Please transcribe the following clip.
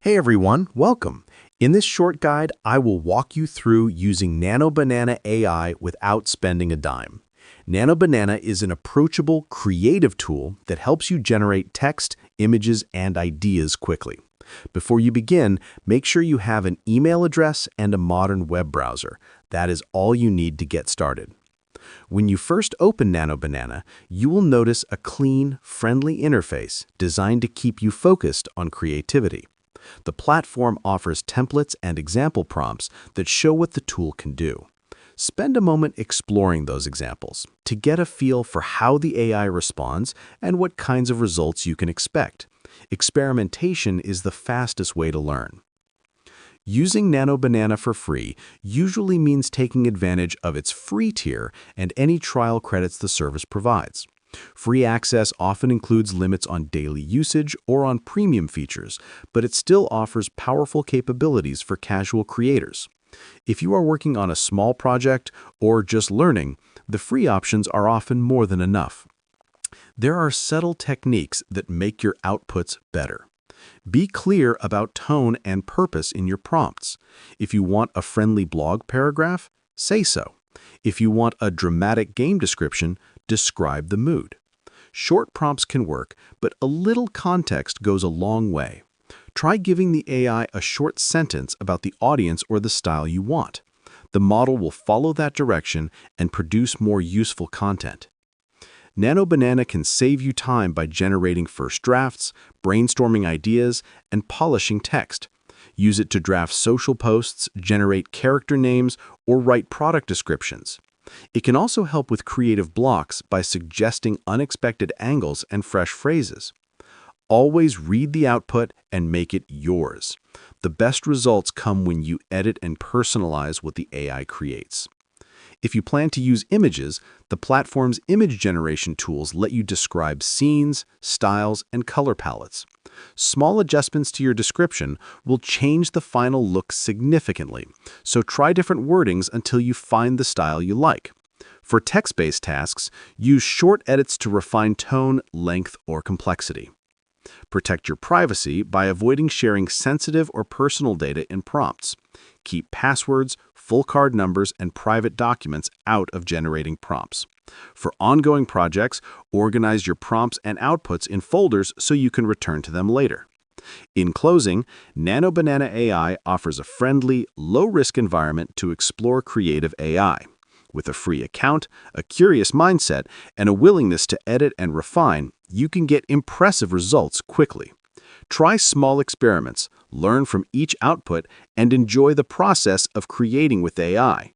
Hey everyone, welcome. In this short guide, I will walk you through using Nano Banana AI without spending a dime. Nano Banana is an approachable, creative tool that helps you generate text, images, and ideas quickly. Before you begin, make sure you have an email address and a modern web browser. That is all you need to get started. When you first open Nano Banana, you will notice a clean, friendly interface designed to keep you focused on creativity. The platform offers templates and example prompts that show what the tool can do. Spend a moment exploring those examples to get a feel for how the AI responds and what kinds of results you can expect. Experimentation is the fastest way to learn. Using Nano Banana for free usually means taking advantage of its free tier and any trial credits the service provides. Free access often includes limits on daily usage or on premium features, but it still offers powerful capabilities for casual creators. If you are working on a small project or just learning, the free options are often more than enough. There are subtle techniques that make your outputs better. Be clear about tone and purpose in your prompts. If you want a friendly blog paragraph, say so. If you want a dramatic game description, describe the mood. Short prompts can work, but a little context goes a long way. Try giving the AI a short sentence about the audience or the style you want. The model will follow that direction and produce more useful content. Nano Banana can save you time by generating first drafts, brainstorming ideas, and polishing text. Use it to draft social posts, generate character names, or write product descriptions. It can also help with creative blocks by suggesting unexpected angles and fresh phrases. Always read the output and make it yours. The best results come when you edit and personalize what the AI creates. If you plan to use images, the platform's image generation tools let you describe scenes, styles, and color palettes. Small adjustments to your description will change the final look significantly, so try different wordings until you find the style you like. For text-based tasks, use short edits to refine tone, length, or complexity. Protect your privacy by avoiding sharing sensitive or personal data in prompts. Keep passwords, full card numbers, and private documents out of generating prompts. For ongoing projects, organize your prompts and outputs in folders so you can return to them later. In closing, Nano Banana AI offers a friendly, low-risk environment to explore creative AI. With a free account, a curious mindset, and a willingness to edit and refine, you can get impressive results quickly. Try small experiments, learn from each output, and enjoy the process of creating with AI.